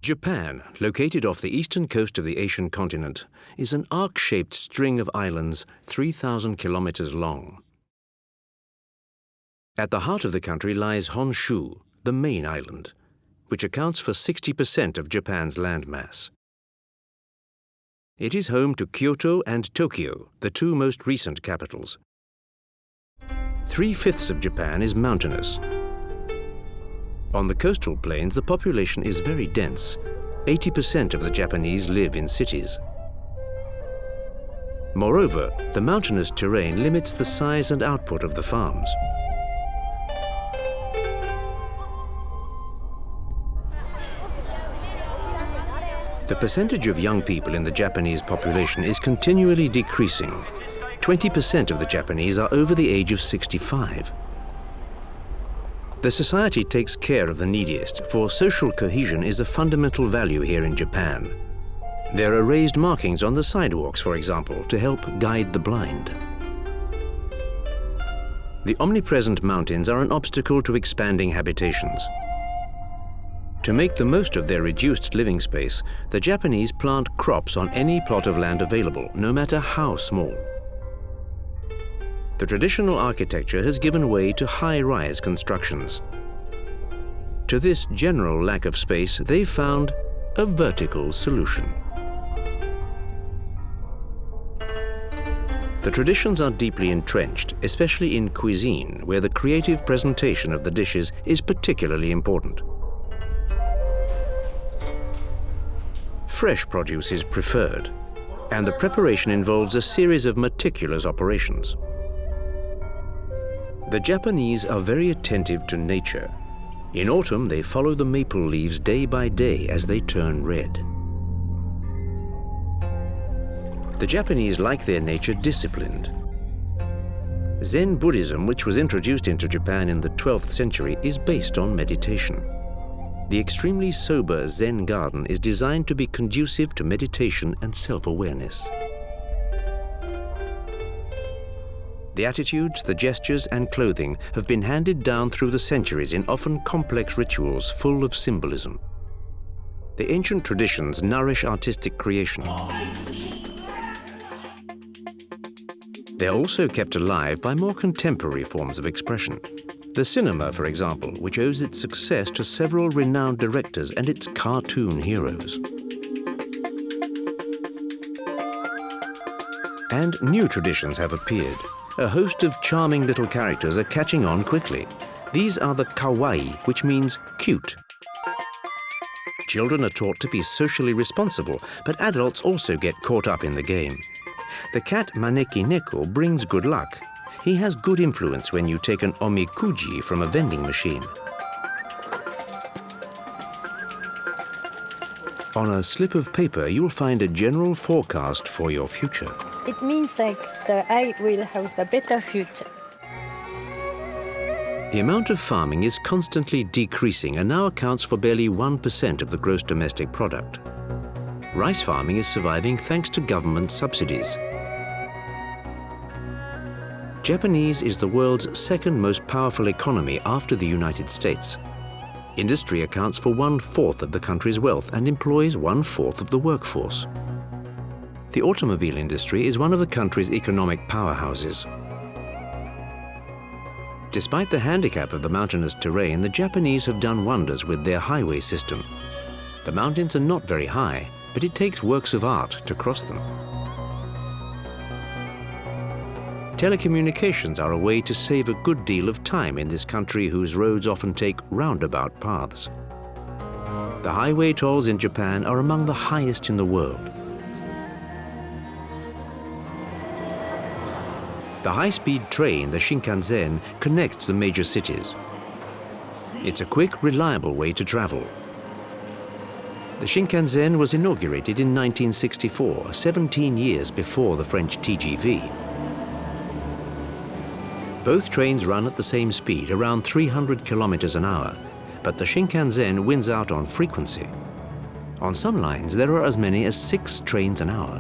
Japan, located off the eastern coast of the Asian continent, is an arc-shaped string of islands 3,000 kilometers long. At the heart of the country lies Honshu, the main island, which accounts for 60% of Japan's landmass. It is home to Kyoto and Tokyo, the two most recent capitals. 3/5 of Japan is mountainous. On the coastal plains, the population is very dense. 80% of the Japanese live in cities. Moreover, the mountainous terrain limits the size and output of the farms. The percentage of young people in the Japanese population is continually decreasing. 20% of the Japanese are over the age of 65. The society takes care of the neediest, for social cohesion is a fundamental value here in Japan. There are raised markings on the sidewalks, for example, to help guide the blind. The omnipresent mountains are an obstacle to expanding habitations. To make the most of their reduced living space, the Japanese plant crops on any plot of land available, no matter how small. The traditional architecture has given way to high-rise constructions. To this general lack of space, they've found a vertical solution. The traditions are deeply entrenched, especially in cuisine, where the creative presentation of the dishes is particularly important. Fresh produce is preferred, and the preparation involves a series of meticulous operations. The Japanese are very attentive to nature. In autumn, they follow the maple leaves day by day as they turn red. The Japanese like their nature disciplined. Zen Buddhism, which was introduced into Japan in the 12th century, is based on meditation. The extremely sober Zen garden is designed to be conducive to meditation and self-awareness. The attitudes, the gestures, and clothing have been handed down through the centuries in often complex rituals full of symbolism. The ancient traditions nourish artistic creation. They're also kept alive by more contemporary forms of expression. The cinema, for example, which owes its success to several renowned directors and its cartoon heroes. And new traditions have appeared. A host of charming little characters are catching on quickly. These are the kawaii, which means cute. Children are taught to be socially responsible, but adults also get caught up in the game. The cat Maneki Neko brings good luck. He has good influence when you take an omikuji from a vending machine. On a slip of paper, you'll find a general forecast for your future. It means like I will have a better future. The amount of farming is constantly decreasing and now accounts for barely 1% of the gross domestic product. Rice farming is surviving thanks to government subsidies. Japanese is the world's second most powerful economy after the United States. Industry accounts for 1/4 of the country's wealth and employs 1/4 of the workforce. The automobile industry is one of the country's economic powerhouses. Despite the handicap of the mountainous terrain, the Japanese have done wonders with their highway system. The mountains are not very high, but it takes works of art to cross them. Telecommunications are a way to save a good deal of time in this country whose roads often take roundabout paths. The highway tolls in Japan are among the highest in the world. The high-speed train, the Shinkansen, connects the major cities. It's a quick, reliable way to travel. The Shinkansen was inaugurated in 1964, 17 years before the French TGV. Both trains run at the same speed, around 300 kilometers an hour, but the Shinkansen wins out on frequency. On some lines, there are as many as 6 trains an hour.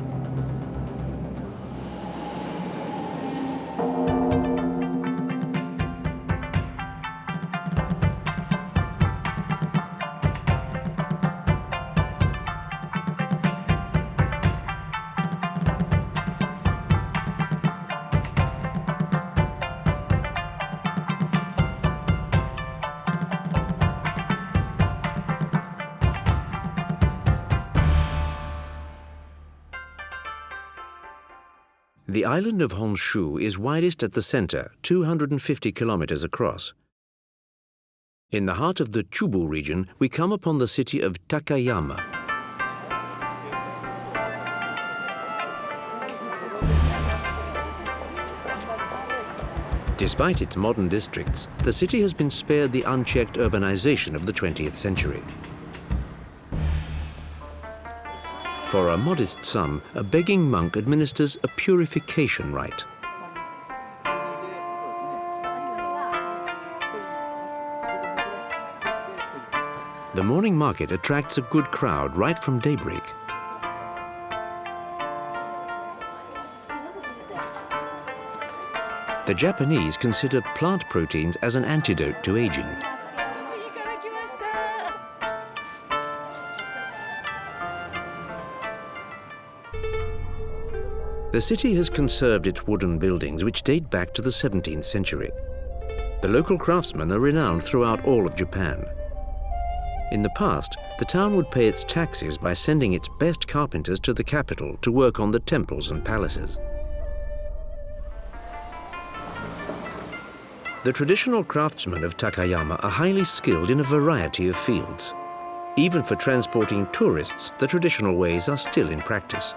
The island of Honshu is widest at the center, 250 kilometers across. In the heart of the Chubu region, we come upon the city of Takayama. Despite its modern districts, the city has been spared the unchecked urbanization of the 20th century. For a modest sum, a begging monk administers a purification rite. The morning market attracts a good crowd right from daybreak. The Japanese consider plant proteins as an antidote to aging. The city has conserved its wooden buildings, which date back to the 17th century. The local craftsmen are renowned throughout all of Japan. In the past, the town would pay its taxes by sending its best carpenters to the capital to work on the temples and palaces. The traditional craftsmen of Takayama are highly skilled in a variety of fields. Even for transporting tourists, the traditional ways are still in practice.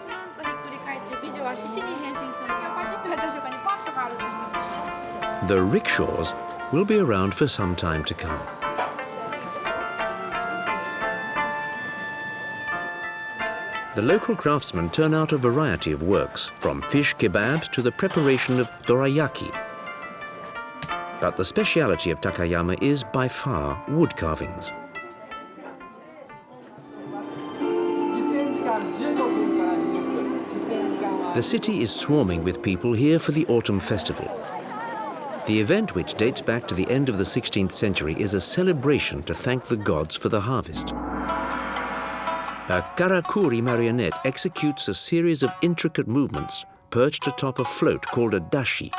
The rickshaws will be around for some time to come. The local craftsmen turn out a variety of works, from fish kebabs to the preparation of dorayaki. But the speciality of Takayama is, by far, wood carvings. The city is swarming with people here for the autumn festival. The event, which dates back to the end of the 16th century, is a celebration to thank the gods for the harvest. A karakuri marionette executes a series of intricate movements perched atop a float called a dashi.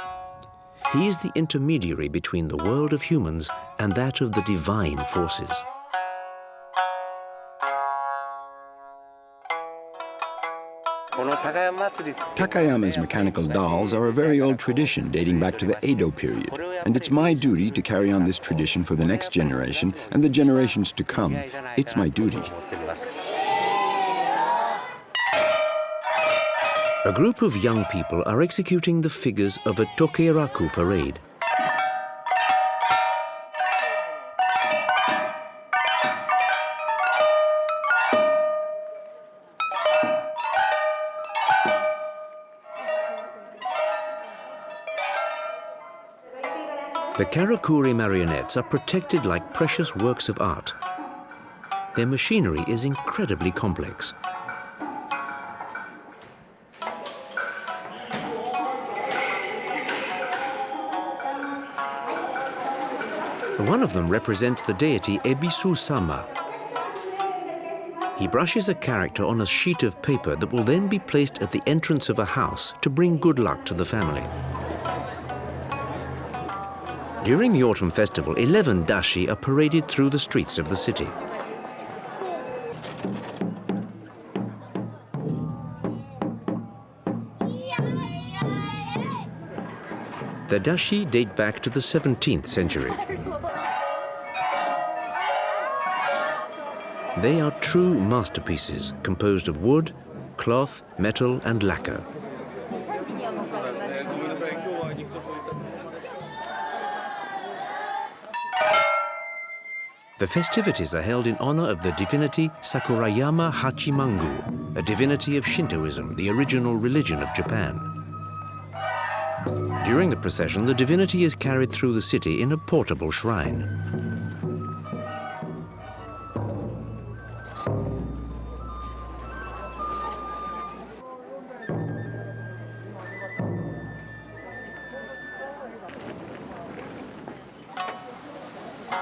He is the intermediary between the world of humans and that of the divine forces. Takayama's mechanical dolls are a very old tradition dating back to the Edo period, and it's my duty to carry on this tradition for the next generation and the generations to come. It's my duty. A group of young people are executing the figures of a Tokeraku parade. The karakuri marionettes are protected like precious works of art. Their machinery is incredibly complex. One of them represents the deity Ebisu-sama. He brushes a character on a sheet of paper that will then be placed at the entrance of a house to bring good luck to the family. During the autumn festival, 11 dashi are paraded through the streets of the city. The dashi date back to the 17th century. They are true masterpieces composed of wood, cloth, metal, and lacquer. The festivities are held in honor of the divinity Sakurayama Hachimangu, a divinity of Shintoism, the original religion of Japan. During the procession, the divinity is carried through the city in a portable shrine.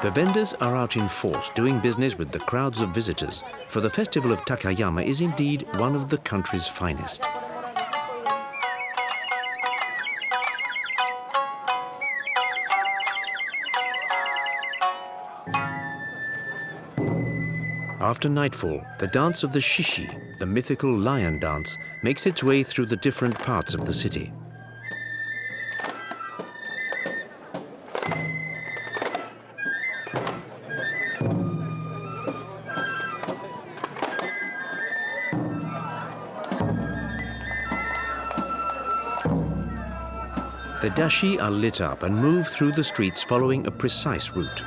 The vendors are out in force, doing business with the crowds of visitors, for the festival of Takayama is indeed one of the country's finest. After nightfall, the dance of the shishi, the mythical lion dance, makes its way through the different parts of the city. The dashi are lit up and move through the streets following a precise route.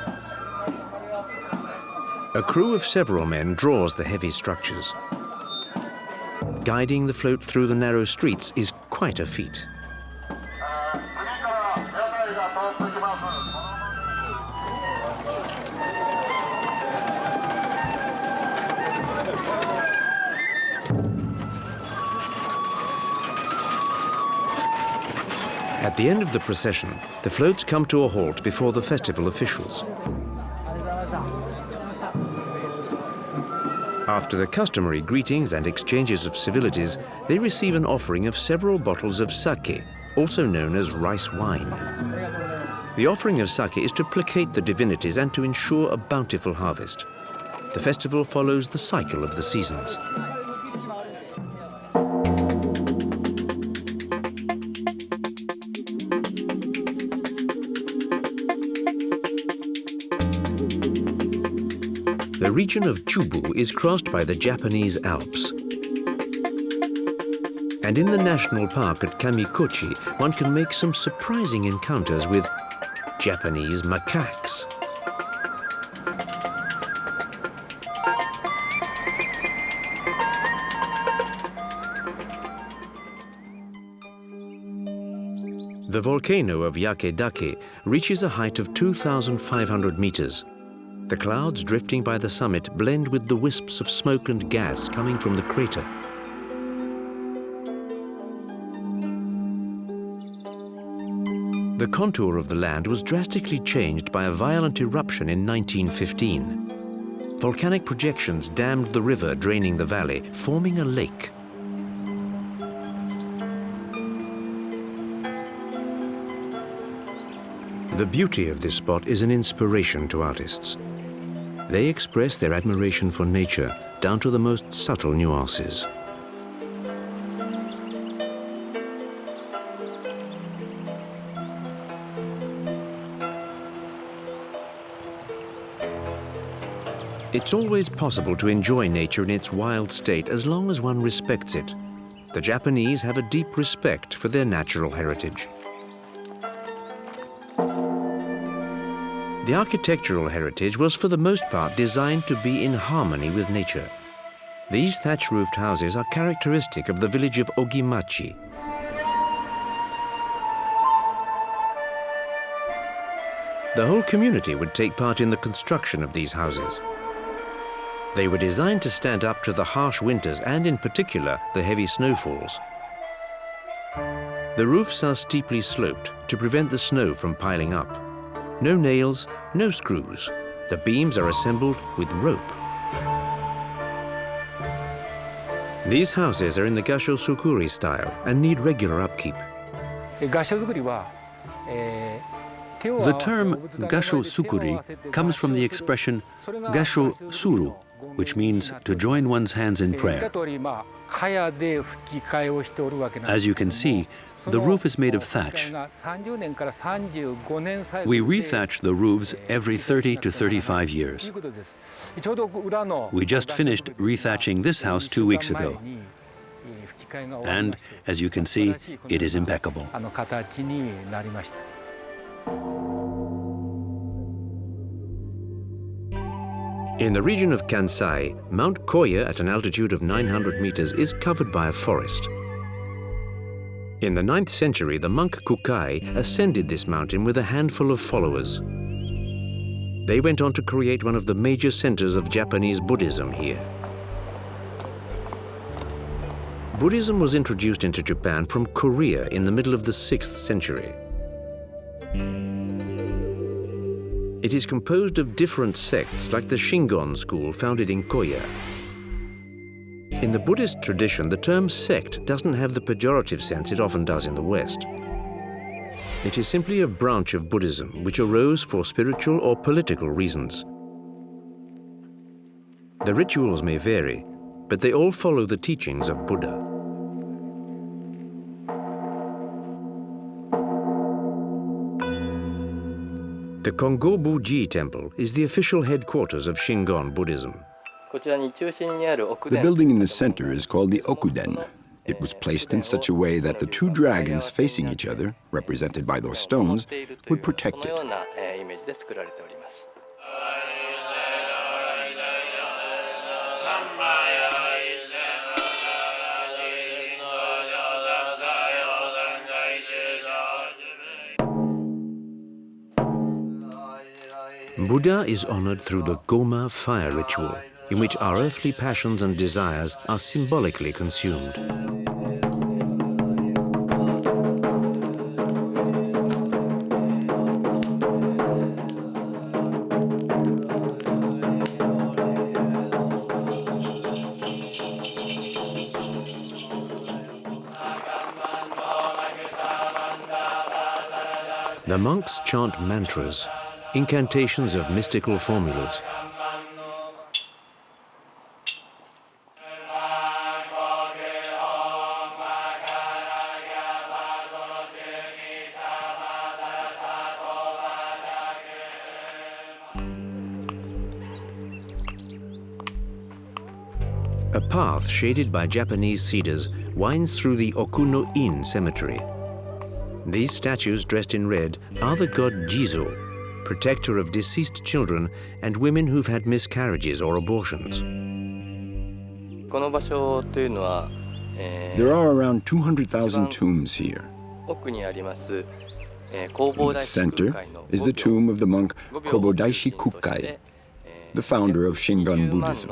A crew of several men draws the heavy structures. Guiding the float through the narrow streets is quite a feat. At the end of the procession, the floats come to a halt before the festival officials. After the customary greetings and exchanges of civilities, they receive an offering of several bottles of sake, also known as rice wine. The offering of sake is to placate the divinities and to ensure a bountiful harvest. The festival follows the cycle of the seasons. The region of Chubu is crossed by the Japanese Alps. And in the national park at Kamikochi, one can make some surprising encounters with Japanese macaques. The volcano of Yakedake reaches a height of 2,500 meters. The clouds drifting by the summit blend with the wisps of smoke and gas coming from the crater. The contour of the land was drastically changed by a violent eruption in 1915. Volcanic projections dammed the river draining the valley, forming a lake. The beauty of this spot is an inspiration to artists. They express their admiration for nature down to the most subtle nuances. It's always possible to enjoy nature in its wild state as long as one respects it. The Japanese have a deep respect for their natural heritage. The architectural heritage was for the most part designed to be in harmony with nature. These thatch-roofed houses are characteristic of the village of Ogimatchi. The whole community would take part in the construction of these houses. They were designed to stand up to the harsh winters and, in particular, the heavy snowfalls. The roofs are steeply sloped to prevent the snow from piling up. No nails, no screws. The beams are assembled with rope. These houses are in the gasho sukuri style and need regular upkeep. The term gasho sukuri comes from the expression gasho suru, which means to join one's hands in prayer. As you can see, the roof is made of thatch. We rethatch the roofs every 30 to 35 years. We just finished rethatching this house 2 weeks ago. And, as you can see, it is impeccable. In the region of Kansai, Mount KOYA at an altitude of 900 meters is covered by a forest. In the 9th century, the monk Kukai ascended this mountain with a handful of followers. They went on to create one of the major centers of Japanese Buddhism here. Buddhism was introduced into Japan from Korea in the middle of the 6th century. It is composed of different sects like the Shingon school founded in KOYA. In the Buddhist tradition, the term sect doesn't have the pejorative sense it often does in the West. It is simply a branch of Buddhism which arose for spiritual or political reasons. The rituals may vary, but they all follow the teachings of Buddha. The Kongobu-ji Temple is the official headquarters of Shingon Buddhism. The building in the center is called the Okuden. It was placed in such a way that the two dragons facing each other, represented by those stones, would protect it. Buddha is honored through the Goma fire ritual, in which our earthly passions and desires are symbolically consumed. The monks chant mantras, incantations of mystical formulas. A path shaded by Japanese cedars winds through the Okuno-in cemetery. These statues dressed in red are the god Jizo, protector of deceased children and women who've had miscarriages or abortions. There are around 200,000 tombs here. In the center is the tomb of the monk Kobodaishi Kukai, the founder of Shingon Buddhism.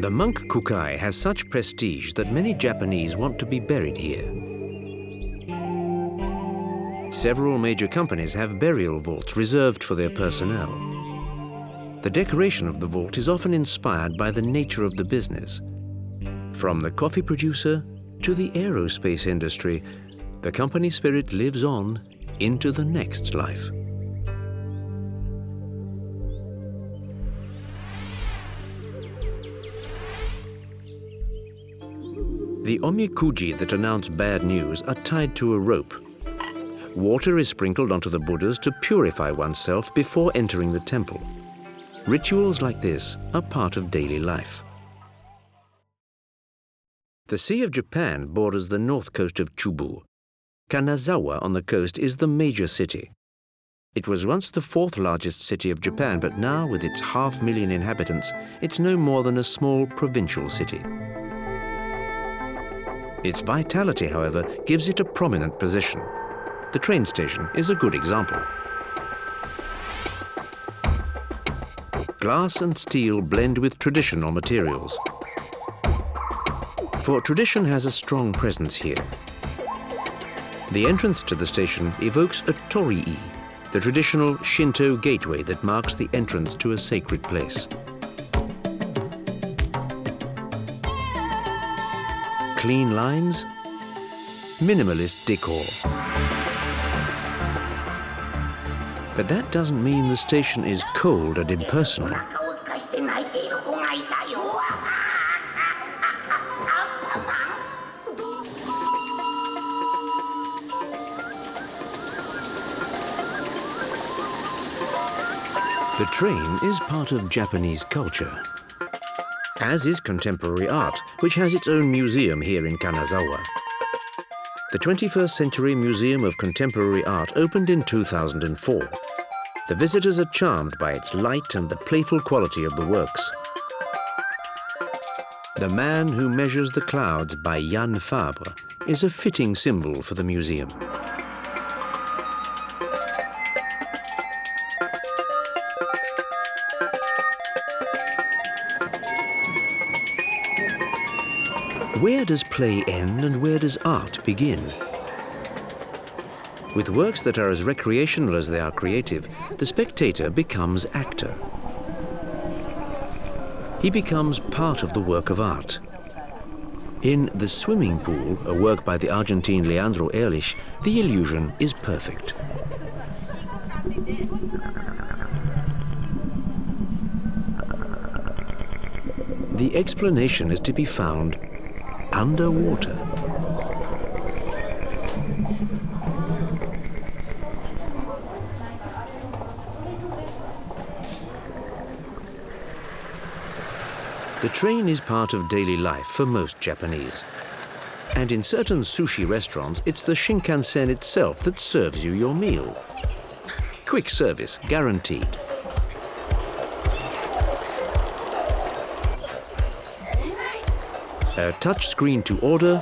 The monk Kukai has such prestige that many Japanese want to be buried here. Several major companies have burial vaults reserved for their personnel. The decoration of the vault is often inspired by the nature of the business. From the coffee producer to the aerospace industry, the company spirit lives on into the next life. The omikuji that announce bad news are tied to a rope. Water is sprinkled onto the Buddhas to purify oneself before entering the temple. Rituals like this are part of daily life. The Sea of Japan borders the north coast of Chubu. Kanazawa on the coast is the major city. It was once the 4th largest city of Japan, but now, with its 500,000 inhabitants, it's no more than a small provincial city. Its vitality, however, gives it a prominent position. The train station is a good example. Glass and steel blend with traditional materials. For tradition has a strong presence here. The entrance to the station evokes a torii, the traditional Shinto gateway that marks the entrance to a sacred place. Clean lines, minimalist decor. But that doesn't mean the station is cold and impersonal. The train is part of Japanese culture, as is contemporary art, which has its own museum here in Kanazawa. The 21st Century Museum of Contemporary Art opened in 2004. The visitors are charmed by its light and the playful quality of the works. The Man Who Measures the Clouds by Jan Fabre is a fitting symbol for the museum. Where does play end and where does art begin? With works that are as recreational as they are creative, the spectator becomes actor. He becomes part of the work of art. In The Swimming Pool, a work by the Argentine Leandro Ehrlich, the illusion is perfect. The explanation is to be found underwater. The train is part of daily life for most Japanese. And in certain sushi restaurants, it's the Shinkansen itself that serves you your meal. Quick service, guaranteed. A touch screen to order,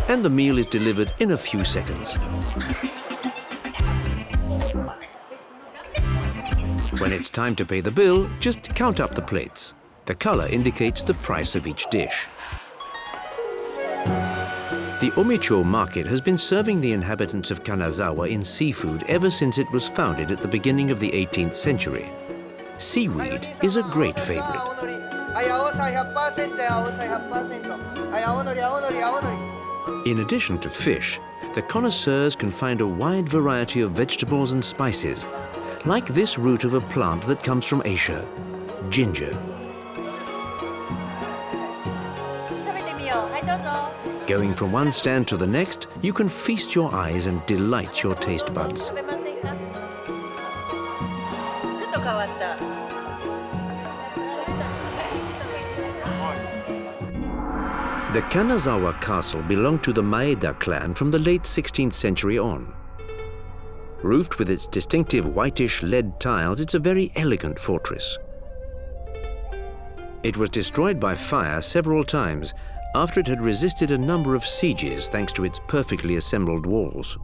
and the meal is delivered in a few seconds. When it's time to pay the bill, just count up the plates. The color indicates the price of each dish. The Omicho market has been serving the inhabitants of Kanazawa in seafood ever since it was founded at the beginning of the 18th century. Seaweed is a great favorite. In addition to fish, the connoisseurs can find a wide variety of vegetables and spices, like this root of a plant that comes from Asia, ginger. Going from one stand to the next, you can feast your eyes and delight your taste buds. The Kanazawa castle belonged to the Maeda clan from the late 16th century on. Roofed with its distinctive whitish lead tiles, it's a very elegant fortress. It was destroyed by fire several times after it had resisted a number of sieges thanks to its perfectly assembled walls.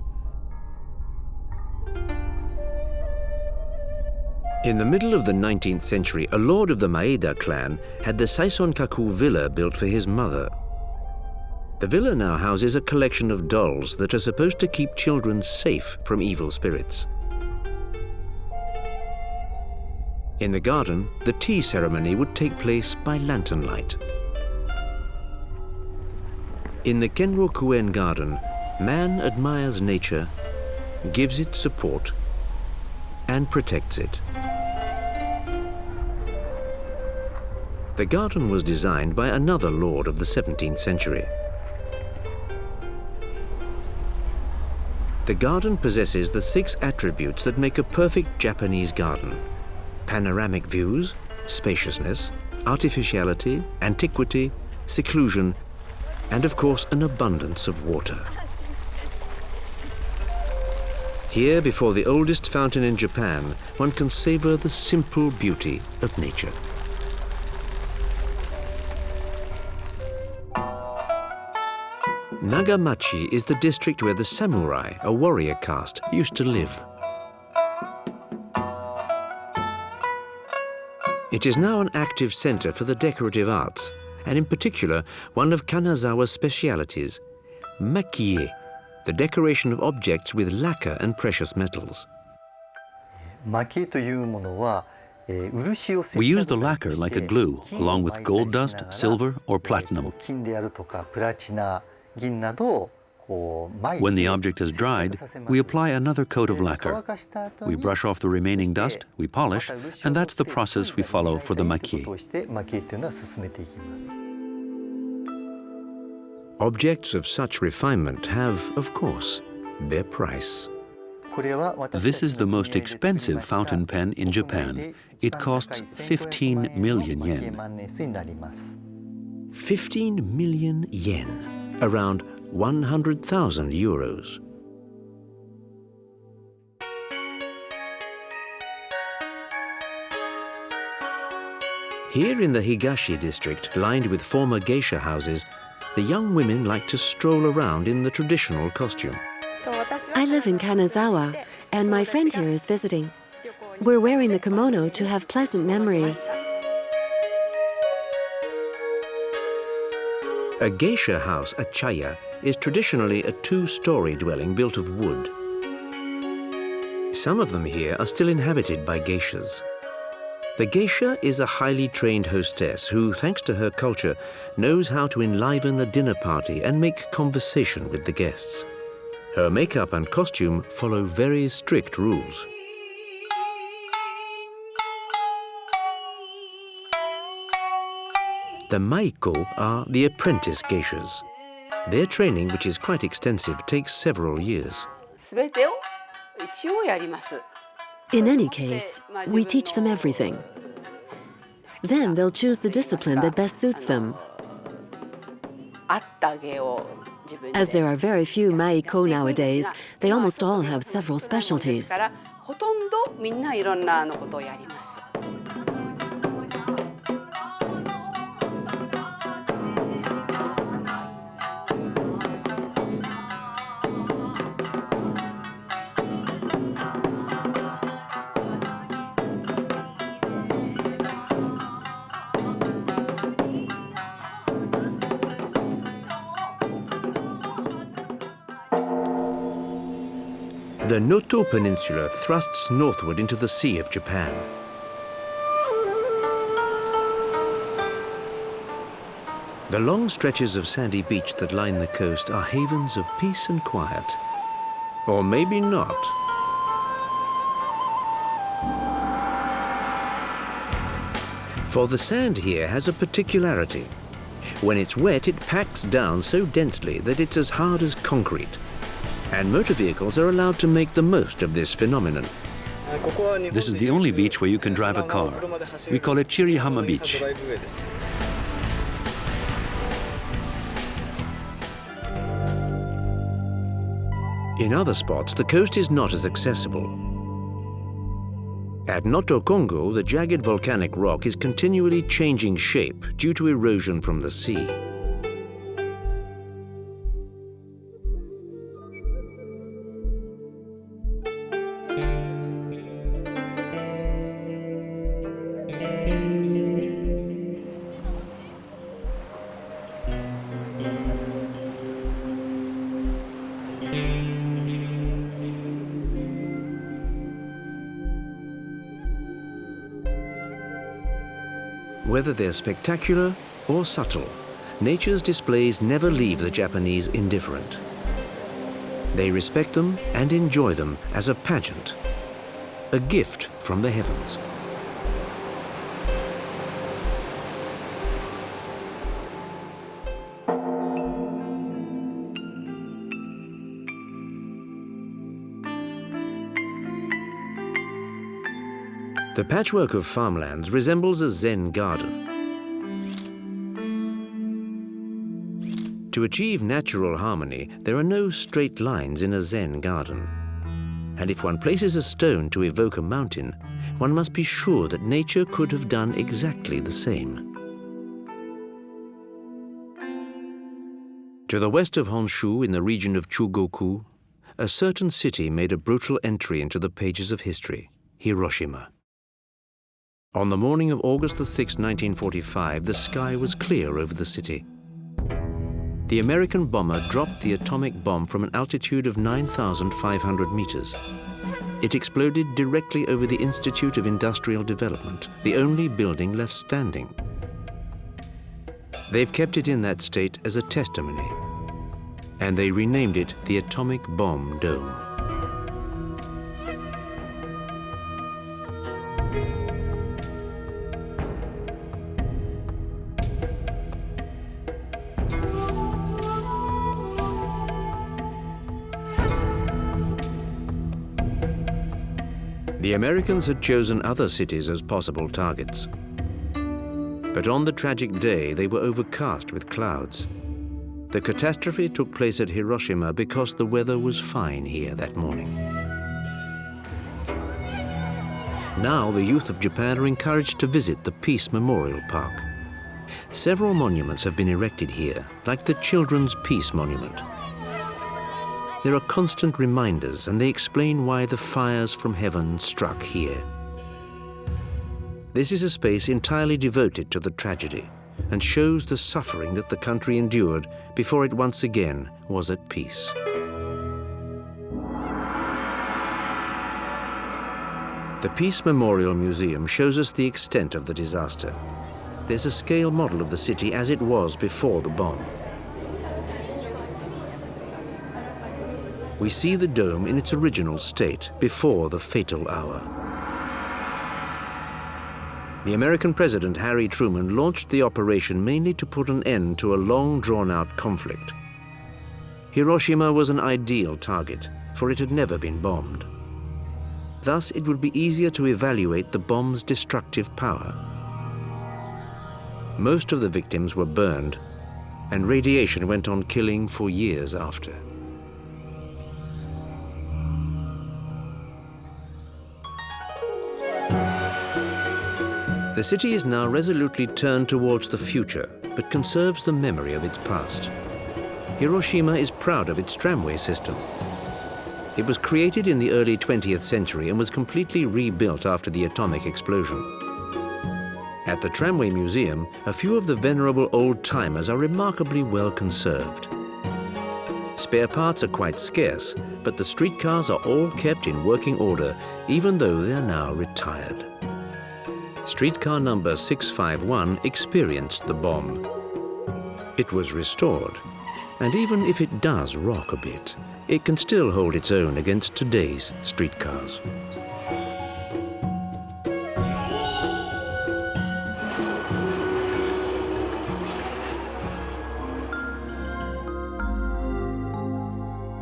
In the middle of the 19th century, a lord of the Maeda clan had the Saisonkaku villa built for his mother. The villa now houses a collection of dolls that are supposed to keep children safe from evil spirits. In the garden, the tea ceremony would take place by lantern light. In the Kenrokuen garden, man admires nature, gives it support, and protects it. The garden was designed by another lord of the 17th century. The garden possesses the 6 attributes that make a perfect Japanese garden: panoramic views, spaciousness, artificiality, antiquity, seclusion, and of course an abundance of water. Here, before the oldest fountain in Japan, one can savor the simple beauty of nature. Nagamachi is the district where the samurai, a warrior caste, used to live. It is now an active center for the decorative arts, and in particular, one of Kanazawa's specialities, makie, the decoration of objects with lacquer and precious metals. We use the lacquer like a glue, along with gold dust, silver, or platinum. When the object is dried, we apply another coat of lacquer. We brush off the remaining dust, we polish, and that's the process we follow for the maki. Objects of such refinement have, of course, their price. This is the most expensive fountain pen in Japan. It costs 15 million yen. 15 million yen, around 100,000 euros. Here in the Higashi district, lined with former geisha houses, the young women like to stroll around in the traditional costume. I live in Kanazawa, and my friend here is visiting. We're wearing the kimono to have pleasant memories. A geisha house at Chaya is traditionally a two-story dwelling built of wood. Some of them here are still inhabited by geishas. The geisha is a highly trained hostess who, thanks to her culture, knows how to enliven the dinner party and make conversation with the guests. Her makeup and costume follow very strict rules. The maiko are the apprentice geishas. Their training, which is quite extensive, takes several years. In any case, we teach them everything. Then they'll choose the discipline that best suits them. As there are very few maiko nowadays, they almost all have several specialties. The Noto peninsula thrusts northward into the Sea of Japan. The long stretches of sandy beach that line the coast are havens of peace and quiet. Or maybe not. For the sand here has a particularity. When it's wet, it packs down so densely that it's as hard as concrete. And motor vehicles are allowed to make the most of this phenomenon. This is the only beach where you can drive a car. We call it Chihirama Beach. In other spots, the coast is not as accessible. At Noto Kongo, the jagged volcanic rock is continually changing shape due to erosion from the sea. Whether they're spectacular or subtle, nature's displays never leave the Japanese indifferent. They respect them and enjoy them as a pageant, a gift from the heavens. The patchwork of farmlands resembles a Zen garden. To achieve natural harmony, there are no straight lines in a Zen garden. And if one places a stone to evoke a mountain, one must be sure that nature could have done exactly the same. To the west of Honshu, in the region of Chugoku, a certain city made a brutal entry into the pages of history, Hiroshima. On the morning of August 6, 1945, the sky was clear over the city. The American bomber dropped the atomic bomb from an altitude of 9,500 meters. It exploded directly over the Institute of Industrial Development, the only building left standing. They've kept it in that state as a testimony. and they renamed it the Atomic Bomb Dome. The Americans had chosen other cities as possible targets. But on the tragic day, they were overcast with clouds. The catastrophe took place at Hiroshima because the weather was fine here that morning. Now the youth of Japan are encouraged to visit the Peace Memorial Park. Several monuments have been erected here, like the Children's Peace Monument. There are constant reminders, and they explain why the fires from heaven struck here. This is a space entirely devoted to the tragedy and shows the suffering that the country endured before it once again was at peace. The Peace Memorial Museum shows us the extent of the disaster. There's a scale model of the city as it was before the bomb. We see the dome in its original state before the fatal hour. The American President Harry Truman launched the operation mainly to put an end to a long drawn-out conflict. Hiroshima was an ideal target, for it had never been bombed. Thus, it would be easier to evaluate the bomb's destructive power. Most of the victims were burned, and radiation went on killing for years after. The city is now resolutely turned towards the future, but conserves the memory of its past. Hiroshima is proud of its tramway system. It was created in the early 20th century and was completely rebuilt after the atomic explosion. At the Tramway Museum, a few of the venerable old-timers are remarkably well conserved. Spare parts are quite scarce, but the streetcars are all kept in working order, even though they are now retired. Streetcar number 651 experienced the bomb. It was restored, and even if it does rock a bit, it can still hold its own against today's streetcars.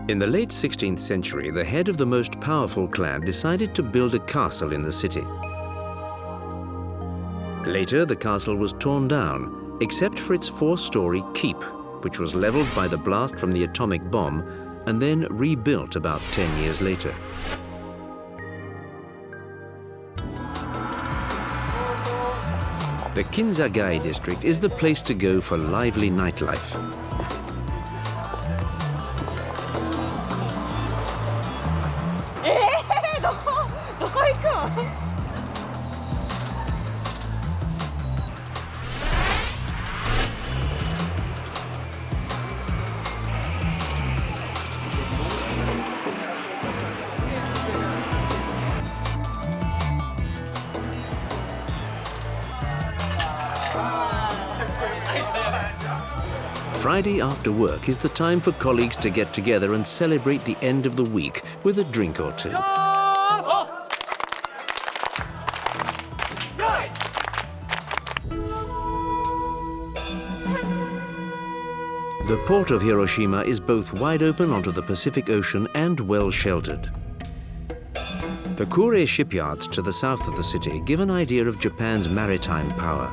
In the late 16th century, the head of the most powerful clan decided to build a castle in the city. Later, the castle was torn down, except for its 4-story keep, which was leveled by the blast from the atomic bomb and then rebuilt about 10 years later. The Kinzagai district is the place to go for lively nightlife. Friday after work is the time for colleagues to get together and celebrate the end of the week with a drink or two. The port of Hiroshima is both wide open onto the Pacific Ocean and well sheltered. The Kure shipyards to the south of the city give an idea of Japan's maritime power.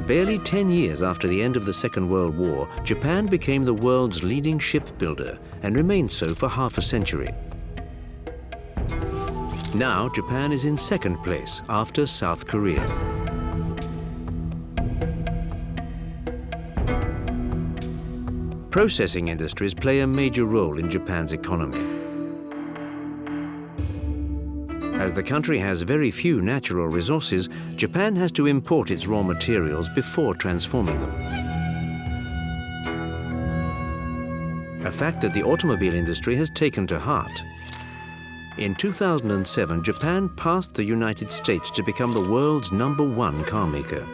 Barely 10 years after the end of the Second World War, Japan became the world's leading shipbuilder and remained so for half a century. Now, Japan is in second place after South Korea. Processing industries play a major role in Japan's economy. As the country has very few natural resources, Japan has to import its raw materials before transforming them. A fact that the automobile industry has taken to heart. In 2007, Japan passed the United States to become the world's #1 car maker.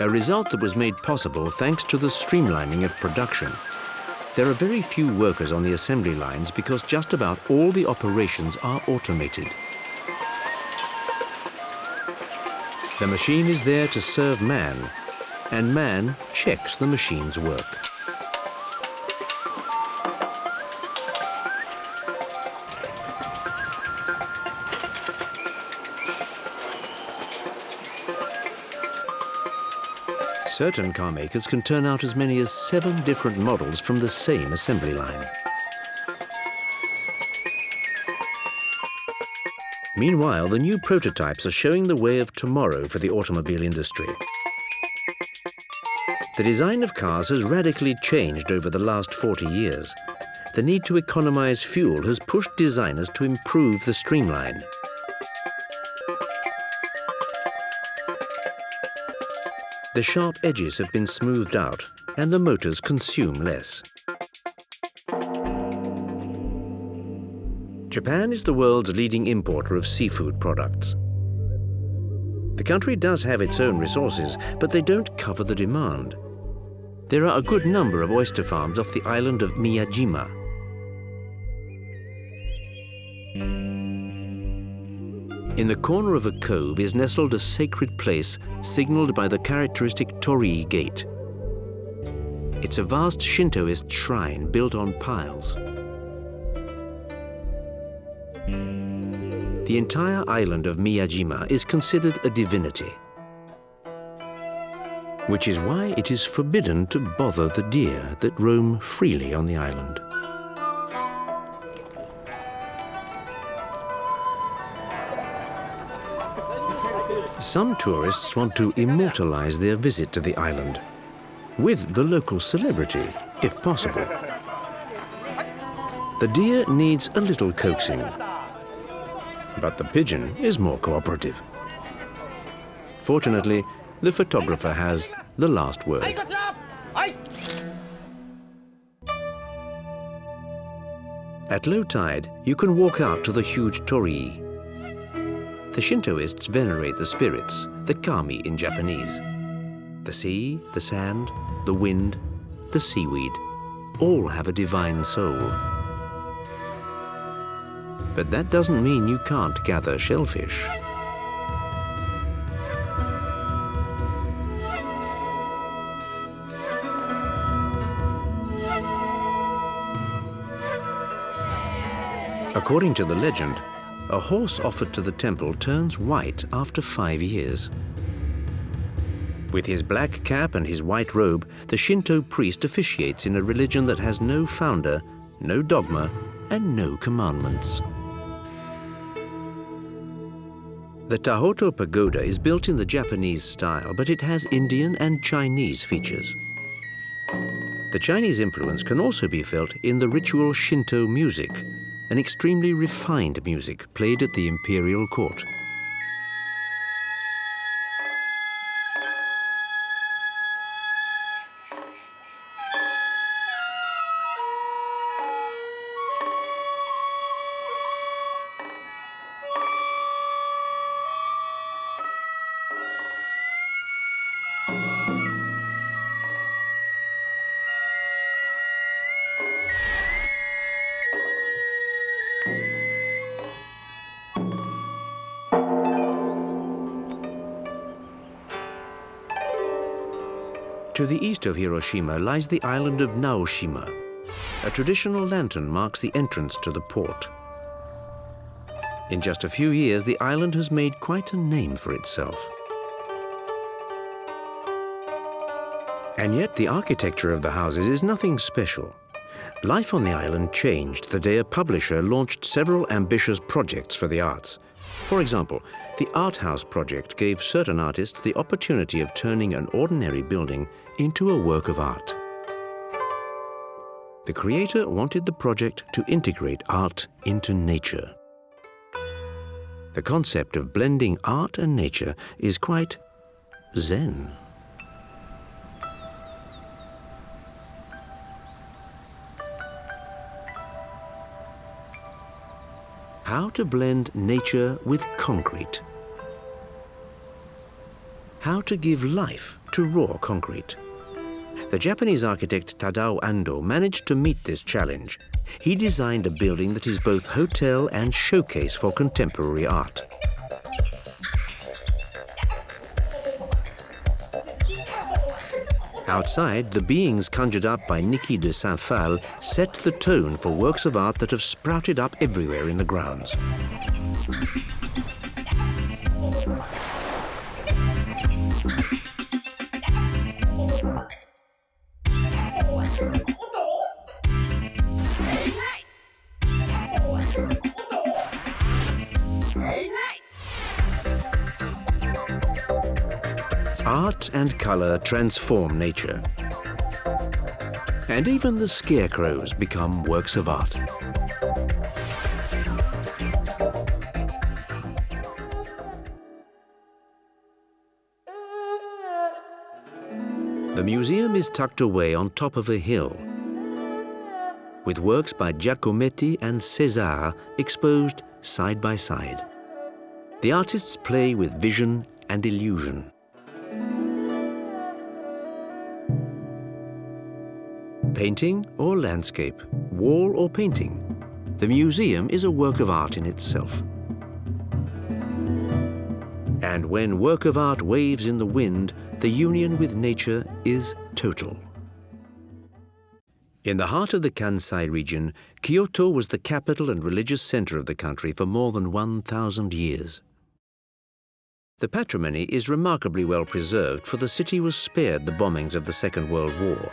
a result that was made possible thanks to the streamlining of production. There are very few workers on the assembly lines because just about all the operations are automated. The machine is there to serve man, and man checks the machine's work. Certain car makers can turn out as many as 7 different models from the same assembly line. Meanwhile, the new prototypes are showing the way of tomorrow for the automobile industry. The design of cars has radically changed over the last 40 years. The need to economize fuel has pushed designers to improve the streamline. The sharp edges have been smoothed out, and the motors consume less. Japan is the world's leading importer of seafood products. The country does have its own resources, but they don't cover the demand. There are a good number of oyster farms off the island of Miyajima. In the corner of a cove is nestled a sacred place signaled by the characteristic torii gate. It's a vast Shintoist shrine built on piles. The entire island of Miyajima is considered a divinity, which is why it is forbidden to bother the deer that roam freely on the island. Some tourists want to immortalize their visit to the island, with the local celebrity, if possible. The deer needs a little coaxing, but the pigeon is more cooperative. Fortunately, the photographer has the last word. At low tide, you can walk out to the huge torii. The Shintoists venerate the spirits, the kami in Japanese. The sea, the sand, the wind, the seaweed, all have a divine soul. But that doesn't mean you can't gather shellfish. According to the legend, a horse offered to the temple turns white after 5 years. With his black cap and his white robe, the Shinto priest officiates in a religion that has no founder, no dogma, and no commandments. The Tahoto Pagoda is built in the Japanese style, but it has Indian and Chinese features. The Chinese influence can also be felt in the ritual Shinto music, an extremely refined music played at the imperial court. To the east of Hiroshima lies the island of Naoshima. A traditional lantern marks the entrance to the port. In just a few years, the island has made quite a name for itself. And yet the architecture of the houses is nothing special. Life on the island changed the day a publisher launched several ambitious projects for the arts. For example, the Art House project gave certain artists the opportunity of turning an ordinary building into a work of art. The creator wanted the project to integrate art into nature. The concept of blending art and nature is quite Zen. How to blend nature with concrete. how to give life to raw concrete. The Japanese architect Tadao Ando managed to meet this challenge. He designed a building that is both hotel and showcase for contemporary art. Outside, the beings conjured up by Niki de Saint-Phal set the tone for works of art that have sprouted up everywhere in the grounds. Art and color transform nature. And even the scarecrows become works of art. The museum is tucked away on top of a hill, with works by Giacometti and César exposed side by side. The artists play with vision and illusion. Painting or landscape, wall or painting, the museum is a work of art in itself. And when work of art waves in the wind, the union with nature is total. In the heart of the Kansai region, Kyoto was the capital and religious center of the country for more than 1,000 years. The patrimony is remarkably well preserved, for the city was spared the bombings of the Second World War.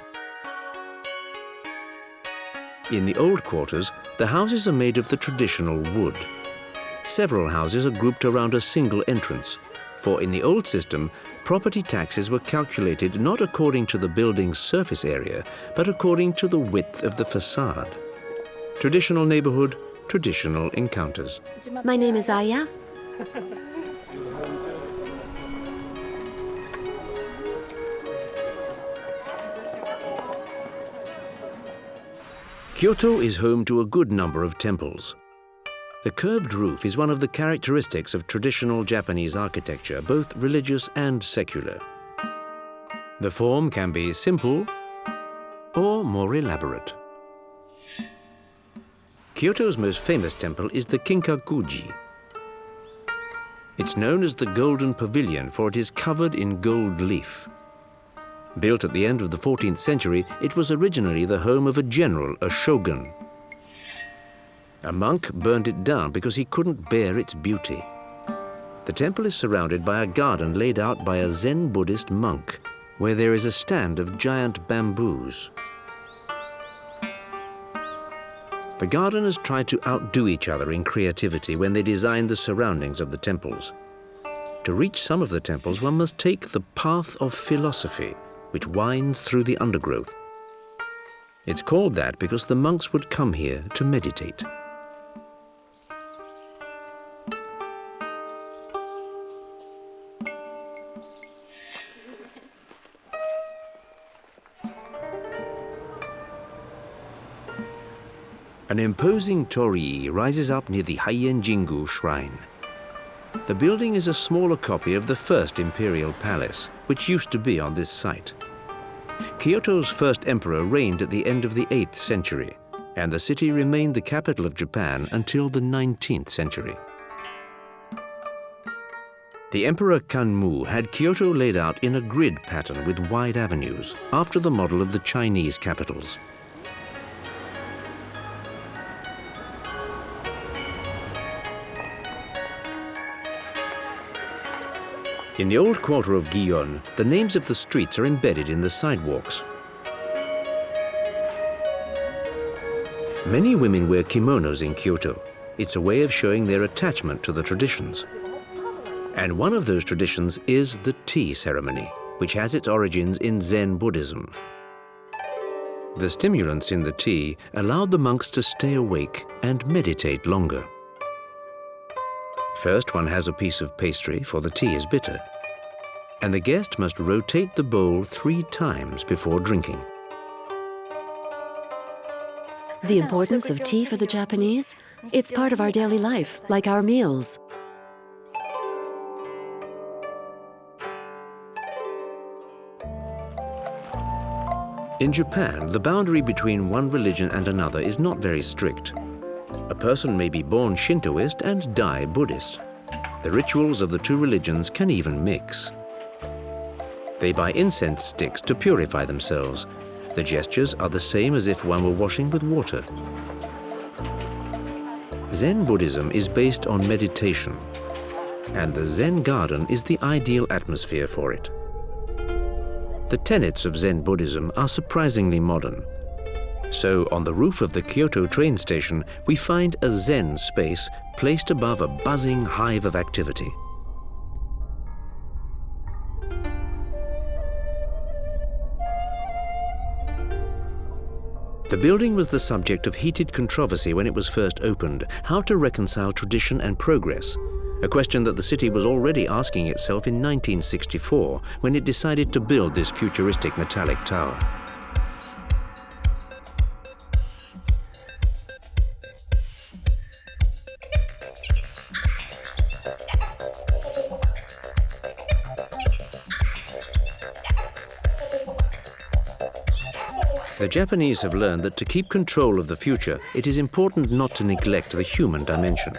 In the old quarters, the houses are made of the traditional wood. Several houses are grouped around a single entrance, for in the old system, property taxes were calculated not according to the building's surface area, but according to the width of the facade. Traditional neighborhood, traditional encounters. My name is Aya. Kyoto is home to a good number of temples. The curved roof is one of the characteristics of traditional Japanese architecture, both religious and secular. The form can be simple or more elaborate. Kyoto's most famous temple is the Kinkakuji. It's known as the Golden Pavilion, for it is covered in gold leaf. Built at the end of the 14th century, it was originally the home of a general, a shogun. A monk burned it down because he couldn't bear its beauty. The temple is surrounded by a garden laid out by a Zen Buddhist monk, where there is a stand of giant bamboos. The gardeners tried to outdo each other in creativity when they designed the surroundings of the temples. To reach some of the temples, one must take the path of philosophy, which winds through the undergrowth. It's called that because the monks would come here to meditate. An imposing torii rises up near the Heian Jingu shrine. The building is a smaller copy of the first imperial palace, which used to be on this site. Kyoto's first emperor reigned at the end of the 8th century, and the city remained the capital of Japan until the 19th century. The Emperor Kanmu had Kyoto laid out in a grid pattern with wide avenues, after the model of the Chinese capitals. In the old quarter of Gion, the names of the streets are embedded in the sidewalks. Many women wear kimonos in Kyoto. It's a way of showing their attachment to the traditions. And one of those traditions is the tea ceremony, which has its origins in Zen Buddhism. The stimulants in the tea allowed the monks to stay awake and meditate longer. First, one has a piece of pastry, for the tea is bitter, and the guest must rotate the bowl 3 times before drinking. The importance of tea for the Japanese? It's part of our daily life, like our meals. In Japan, the boundary between one religion and another is not very strict. A person may be born Shintoist and die Buddhist. The rituals of the two religions can even mix. They buy incense sticks to purify themselves. The gestures are the same as if one were washing with water. Zen Buddhism is based on meditation, and the Zen garden is the ideal atmosphere for it. The tenets of Zen Buddhism are surprisingly modern. So, on the roof of the Kyoto train station, we find a Zen space placed above a buzzing hive of activity. The building was the subject of heated controversy when it was first opened: how to reconcile tradition and progress, a question that the city was already asking itself in 1964 when it decided to build this futuristic metallic tower. The Japanese have learned that to keep control of the future, it is important not to neglect the human dimension.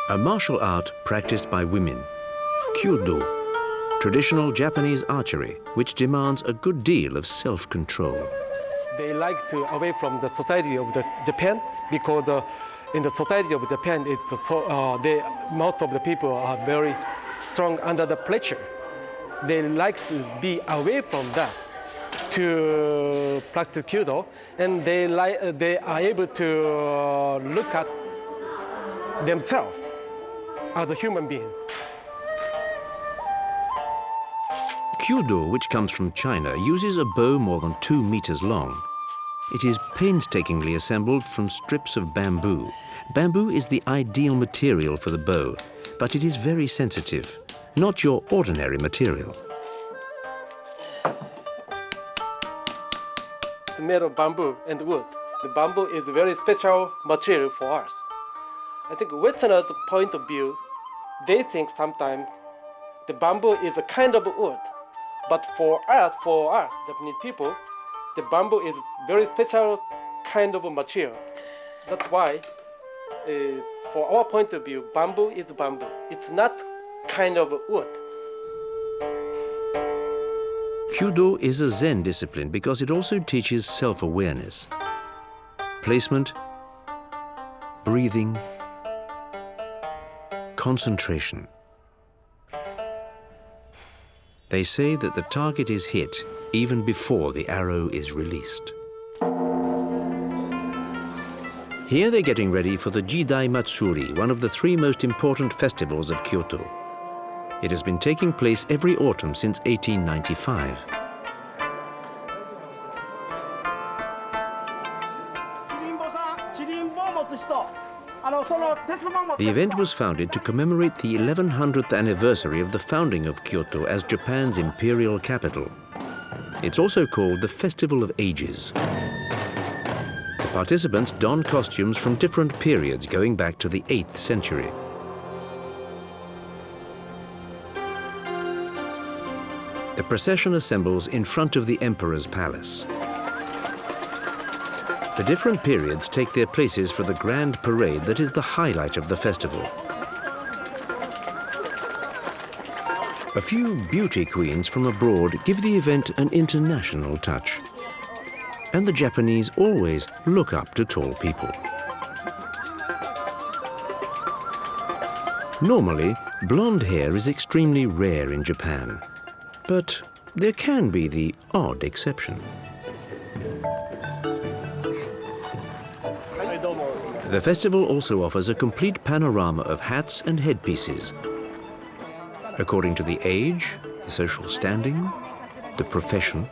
A martial art practiced by women, Kyudo, traditional Japanese archery, which demands a good deal of self-control. They like to away from the society of Japan because in the society of Japan, most of the people are very strong under the pressure. They like to be away from that to practice Kyudo, and they are able to look at themselves as a human being. Kyudo, which comes from China, uses a bow more than 2 meters long. It is painstakingly assembled from strips of bamboo. Bamboo is the ideal material for the bow, but it is very sensitive, not your ordinary material. It's made of bamboo and wood. The bamboo is a very special material for us. I think Westerners' point of view, they think sometimes the bamboo is a kind of wood. But for us, Japanese people, the bamboo is very special kind of material. That's why, for our point of view, bamboo is bamboo. It's not kind of wood. Kyudo is a Zen discipline because it also teaches self-awareness, placement, breathing, concentration. They say that the target is hit even before the arrow is released. Here they're getting ready for the Jidai Matsuri, one of the 3 most important festivals of Kyoto. It has been taking place every autumn since 1895. The event was founded to commemorate the 1100th anniversary of the founding of Kyoto as Japan's imperial capital. It's also called the Festival of Ages. The participants don costumes from different periods going back to the 8th century. The procession assembles in front of the emperor's palace. The different periods take their places for the grand parade that is the highlight of the festival. A few beauty queens from abroad give the event an international touch. And the Japanese always look up to tall people. Normally, blonde hair is extremely rare in Japan, but there can be the odd exception. The festival also offers a complete panorama of hats and headpieces, according to the age, the social standing, the profession,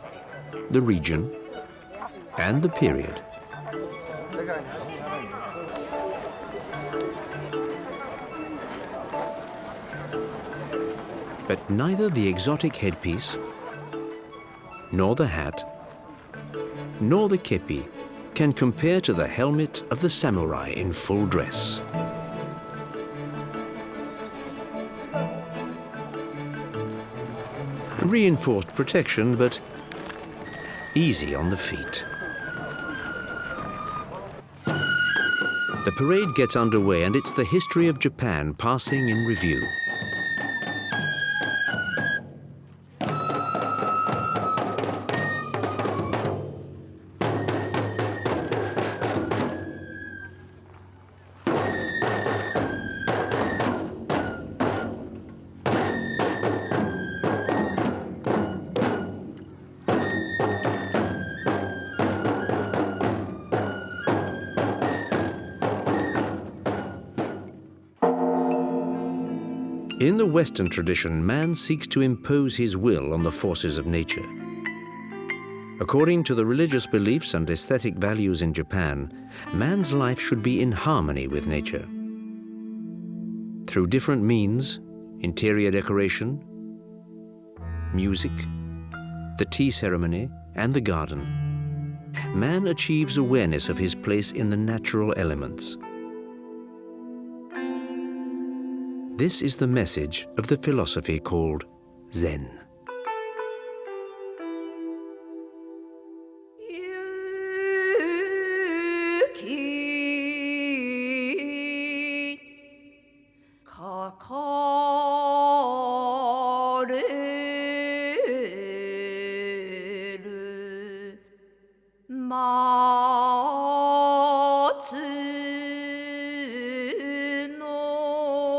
the region, and the period. But neither the exotic headpiece, nor the hat, nor the kepi can compare to the helmet of the samurai in full dress. Reinforced protection, but easy on the feet. The parade gets underway, and it's the history of Japan passing in review. In the Western tradition, man seeks to impose his will on the forces of nature. According to the religious beliefs and aesthetic values in Japan, man's life should be in harmony with nature. Through different means, interior decoration, music, the tea ceremony, and the garden, man achieves awareness of his place in the natural elements. This is the message of the philosophy called Zen.